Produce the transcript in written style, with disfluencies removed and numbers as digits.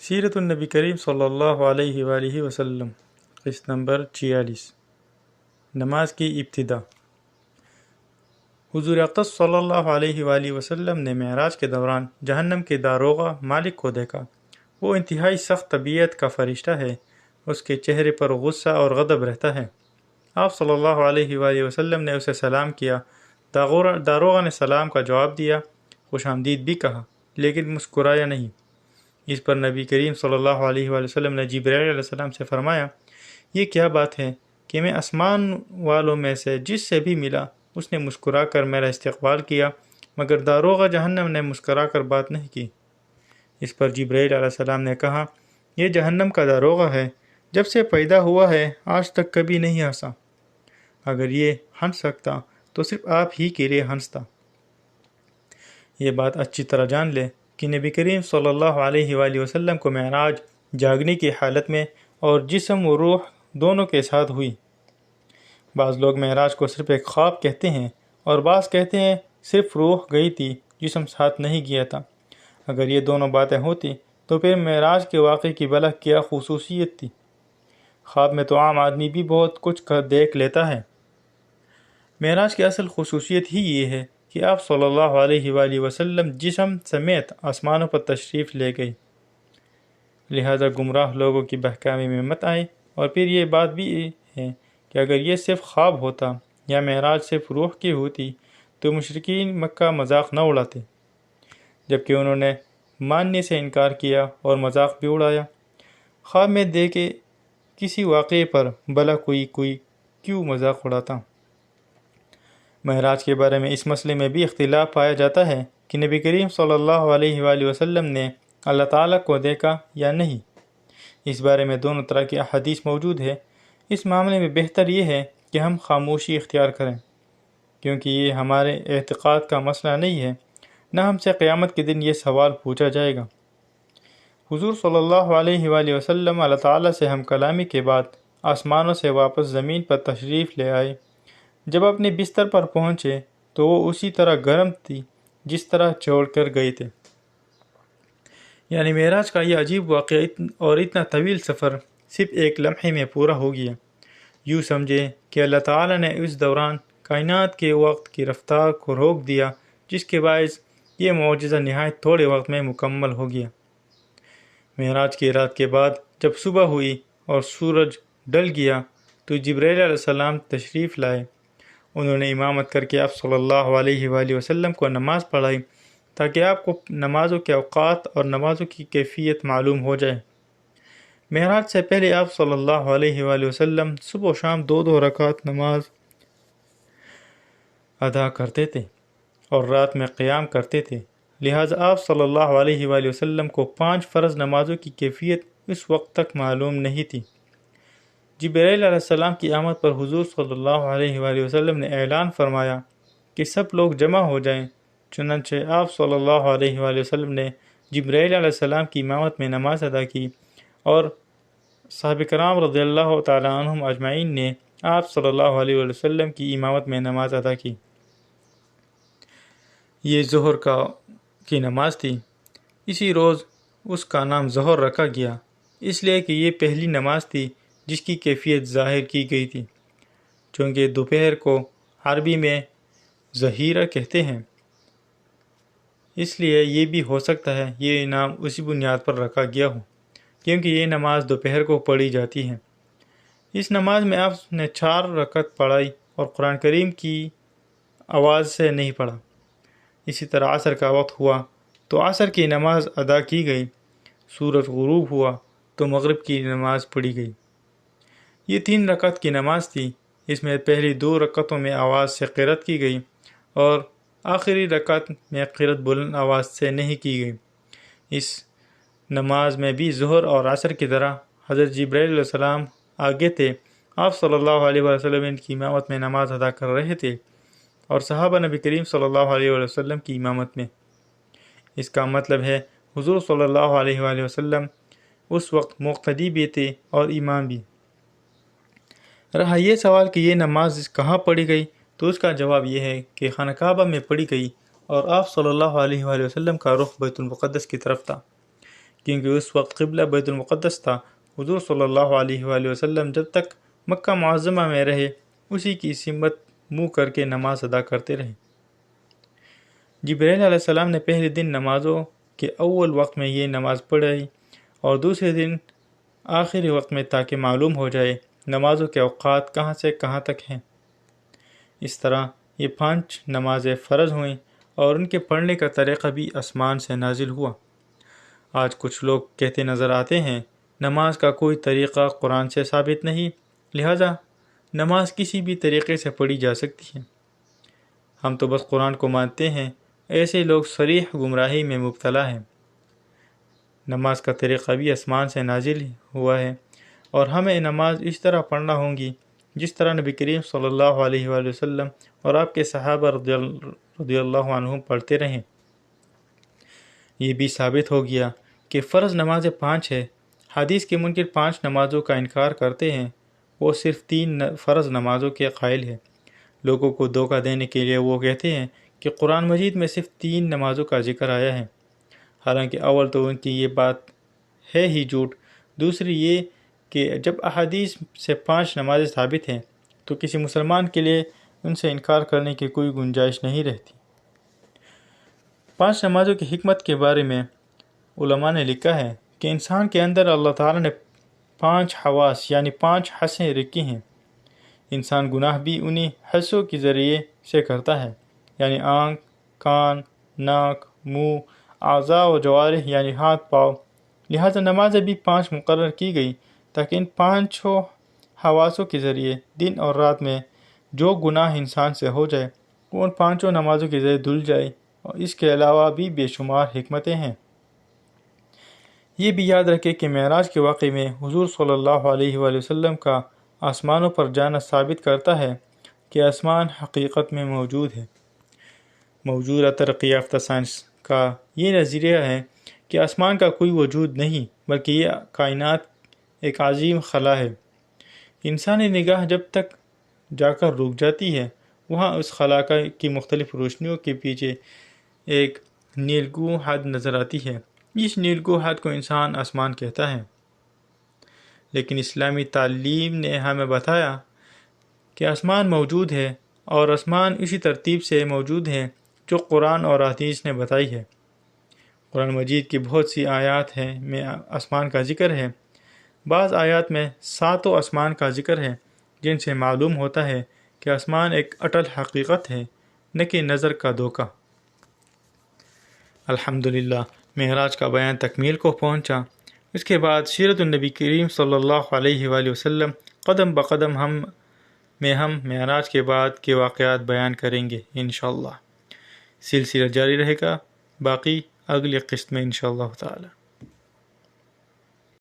سیرت النبی کریم صلی اللہ علیہ وآلہ وسلم قسط نمبر 46 نماز کی ابتدا۔ حضور اقدس صلی اللہ علیہ وآلہ وسلم نے معراج کے دوران جہنم کے داروغہ مالک کو دیکھا۔ وہ انتہائی سخت طبیعت کا فرشتہ ہے، اس کے چہرے پر غصہ اور غضب رہتا ہے۔ آپ صلی اللہ علیہ وآلہ وسلم نے اسے سلام کیا۔ داروغہ نے سلام کا جواب دیا، خوش آمدید بھی کہا، لیکن مسکرایا نہیں۔ اس پر نبی کریم صلی اللہ علیہ وآلہ وسلم نے جبرائیل علیہ السلام سے فرمایا، یہ کیا بات ہے کہ میں آسمان والوں میں سے جس سے بھی ملا اس نے مسکرا کر میرا استقبال کیا، مگر داروغہ جہنم نے مسکرا کر بات نہیں کی۔ اس پر جبرائیل علیہ السلام نے کہا، یہ جہنم کا داروغہ ہے، جب سے پیدا ہوا ہے آج تک کبھی نہیں ہنسا۔ اگر یہ ہنس سکتا تو صرف آپ ہی کے لیے ہنستا۔ یہ بات اچھی طرح جان لے کہ نبی کریم صلی اللہ علیہ وآلہ وسلم کو معراج جاگنے کی حالت میں اور جسم و روح دونوں کے ساتھ ہوئی۔ بعض لوگ معراج کو صرف ایک خواب کہتے ہیں اور بعض کہتے ہیں صرف روح گئی تھی، جسم ساتھ نہیں گیا تھا۔ اگر یہ دونوں باتیں ہوتی تو پھر معراج کے واقعے کی بھلا کیا خصوصیت تھی؟ خواب میں تو عام آدمی بھی بہت کچھ دیکھ لیتا ہے۔ معراج کی اصل خصوصیت ہی یہ ہے کہ آپ صلی اللہ علیہ وآلہ وسلم جسم سمیت آسمانوں پر تشریف لے گئے، لہذا گمراہ لوگوں کی بہکاوی میں مت آئے۔ اور پھر یہ بات بھی ہے کہ اگر یہ صرف خواب ہوتا یا معراج صرف روح کی ہوتی تو مشرکین مکہ مذاق نہ اڑاتے، جبکہ انہوں نے ماننے سے انکار کیا اور مذاق بھی اڑایا۔ خواب میں دیکھے کسی واقعے پر بھلا کوئی کیوں مذاق اڑاتا؟ معراج کے بارے میں اس مسئلے میں بھی اختلاف پایا جاتا ہے کہ نبی کریم صلی اللہ علیہ وآلہ وسلم نے اللہ تعالیٰ کو دیکھا یا نہیں۔ اس بارے میں دونوں طرح کی احادیث موجود ہے۔ اس معاملے میں بہتر یہ ہے کہ ہم خاموشی اختیار کریں، کیونکہ یہ ہمارے اعتقاد کا مسئلہ نہیں ہے، نہ ہم سے قیامت کے دن یہ سوال پوچھا جائے گا۔ حضور صلی اللہ علیہ وآلہ وسلم اللہ تعالیٰ سے ہم کلامی کے بعد آسمانوں سے واپس زمین پر تشریف لے آئے۔ جب اپنے بستر پر پہنچے تو وہ اسی طرح گرم تھی جس طرح چھوڑ کر گئے تھے۔ یعنی معراج کا یہ عجیب واقعہ اور اتنا طویل سفر صرف ایک لمحے میں پورا ہو گیا۔ یوں سمجھے کہ اللہ تعالیٰ نے اس دوران کائنات کے وقت کی رفتار کو روک دیا، جس کے باعث یہ معجزہ نہایت تھوڑے وقت میں مکمل ہو گیا۔ معراج کی رات کے بعد جب صبح ہوئی اور سورج ڈل گیا تو جبرائیل علیہ السلام تشریف لائے۔ انہوں نے امامت کر کے آپ صلی اللہ علیہ وآلہ وسلم کو نماز پڑھائی تاکہ آپ کو نمازوں کے اوقات اور نمازوں کی کیفیت معلوم ہو جائے۔ معراج سے پہلے آپ صلی اللہ علیہ وآلہ وسلم صبح و شام 2 رکعت نماز ادا کرتے تھے اور رات میں قیام کرتے تھے، لہٰذا آپ صلی اللہ علیہ وآلہ وسلم کو 5 فرض نمازوں کی کیفیت اس وقت تک معلوم نہیں تھی۔ جبرائیل علیہ السلام کی آمد پر حضور صلی اللہ علیہ وآلہ وسلم نے اعلان فرمایا کہ سب لوگ جمع ہو جائیں۔ چنانچہ آپ صلی اللہ علیہ وآلہ وسلم نے جبرائیل علیہ السلام کی امامت میں نماز ادا کی اور صحابہ کرام رضی اللہ تعالیٰ عنہم اجمعین نے آپ صلی اللہ علیہ وآلہ وسلم کی امامت میں نماز ادا کی۔ یہ ظہر کی نماز تھی۔ اسی روز اس کا نام ظہر رکھا گیا، اس لیے کہ یہ پہلی نماز تھی جس کی کیفیت ظاہر کی گئی تھی، چونکہ دوپہر کو عربی میں ظہیرہ کہتے ہیں، اس لیے یہ بھی ہو سکتا ہے یہ نام اسی بنیاد پر رکھا گیا ہو کیونکہ یہ نماز دوپہر کو پڑھی جاتی ہے۔ اس نماز میں آپ نے 4 رکعت پڑھائی اور قرآن کریم کی آواز سے نہیں پڑھا۔ اسی طرح عصر کا وقت ہوا تو عصر کی نماز ادا کی گئی، سورج غروب ہوا تو مغرب کی نماز پڑھی گئی۔ یہ 3 رکعت کی نماز تھی۔ اس میں پہلی 2 رکعتوں میں آواز سے قرأت کی گئی اور آخری رکعت میں قرأت بلند آواز سے نہیں کی گئی۔ اس نماز میں بھی ظہر اور عصر کی طرح حضرت جبرائیل علیہ السلام آگے تھے۔ آپ صلی اللہ علیہ وسلم ان کی امامت میں نماز ادا کر رہے تھے اور صحابہ نبی کریم صلی اللہ علیہ وسلم کی امامت میں۔ اس کا مطلب ہے حضور صلی اللہ علیہ وآلہ وسلم اس وقت مقتدی بھی تھے اور امام بھی۔ رہا یہ سوال کہ یہ نماز کہاں پڑھی گئی، تو اس کا جواب یہ ہے کہ خانہ کعبہ میں پڑھی گئی اور آپ صلی اللہ علیہ وآلہ وسلم کا رخ بیت المقدس کی طرف تھا، کیونکہ اس وقت قبلہ بیت المقدس تھا۔ حضور صلی اللہ علیہ وآلہ وسلم جب تک مکہ معظمہ میں رہے اسی کی سمت منہ کر کے نماز ادا کرتے رہے۔ جبرائیل علیہ السلام نے پہلے دن نمازوں کے اول وقت میں یہ نماز پڑھائی اور دوسرے دن آخری وقت میں، تاکہ معلوم ہو جائے نمازوں کے اوقات کہاں سے کہاں تک ہیں۔ اس طرح یہ 5 نمازیں فرض ہوئیں اور ان کے پڑھنے کا طریقہ بھی آسمان سے نازل ہوا۔ آج کچھ لوگ کہتے نظر آتے ہیں نماز کا کوئی طریقہ قرآن سے ثابت نہیں، لہٰذا نماز کسی بھی طریقے سے پڑھی جا سکتی ہے، ہم تو بس قرآن کو مانتے ہیں۔ ایسے لوگ صریح گمراہی میں مبتلا ہیں۔ نماز کا طریقہ بھی آسمان سے نازل ہوا ہے اور ہمیں نماز اس طرح پڑھنا ہوگی جس طرح نبی کریم صلی اللہ علیہ وآلہ وسلم اور آپ کے صحابہ رضی اللہ عنہم پڑھتے رہیں۔ یہ بھی ثابت ہو گیا کہ فرض نمازیں 5 ہیں۔ حدیث کے منکر 5 نمازوں کا انکار کرتے ہیں، وہ صرف 3 فرض نمازوں کے قائل ہیں۔ لوگوں کو دھوکہ دینے کے لیے وہ کہتے ہیں کہ قرآن مجید میں صرف 3 نمازوں کا ذکر آیا ہے، حالانکہ اول تو ان کی یہ بات ہے ہی جھوٹ، دوسری یہ کہ جب احادیث سے 5 نمازیں ثابت ہیں تو کسی مسلمان کے لیے ان سے انکار کرنے کی کوئی گنجائش نہیں رہتی۔ 5 نمازوں کی حکمت کے بارے میں علماء نے لکھا ہے کہ انسان کے اندر اللہ تعالیٰ نے 5 حواس یعنی 5 حسیں رکھی ہیں۔ انسان گناہ بھی انہی حسوں کے ذریعے سے کرتا ہے، یعنی آنکھ، کان، ناک، منہ، اعضاء و جوارح یعنی ہاتھ پاؤں۔ لہٰذا نمازیں بھی 5 مقرر کی گئی تاکہ ان 5 حواسوں کے ذریعے دن اور رات میں جو گناہ انسان سے ہو جائے وہ ان 5 نمازوں کے ذریعے دھل جائے، اور اس کے علاوہ بھی بے شمار حکمتیں ہیں۔ یہ بھی یاد رکھیں کہ معراج کے واقعے میں حضور صلی اللہ علیہ وآلہ وسلم کا آسمانوں پر جانا ثابت کرتا ہے کہ آسمان حقیقت میں موجود ہے۔ موجودہ ترقی یافتہ سائنس کا یہ نظریہ ہے کہ آسمان کا کوئی وجود نہیں بلکہ یہ کائنات ایک عظیم خلا ہے۔ انسانی نگاہ جب تک جا کر رک جاتی ہے وہاں اس خلا کی مختلف روشنیوں کے پیچھے ایک نیلگوں حد نظر آتی ہے۔ اس نیلگوں حد کو انسان آسمان کہتا ہے، لیکن اسلامی تعلیم نے ہمیں بتایا کہ آسمان موجود ہے اور آسمان اسی ترتیب سے موجود ہے جو قرآن اور حدیث نے بتائی ہے۔ قرآن مجید کی بہت سی آیات میں آسمان کا ذکر ہے۔ بعض آیات میں 7 آسمان کا ذکر ہے، جن سے معلوم ہوتا ہے کہ آسمان ایک اٹل حقیقت ہے، نہ کہ نظر کا دھوکہ۔ الحمدللہ معراج کا بیان تکمیل کو پہنچا۔ اس کے بعد سیرت النبی کریم صلی اللہ علیہ وآلہ وسلم قدم بقدم ہم معراج کے بعد کے واقعات بیان کریں گے انشاءاللہ۔ سلسلہ جاری رہے گا، باقی اگلی قسط میں انشاءاللہ تعالی۔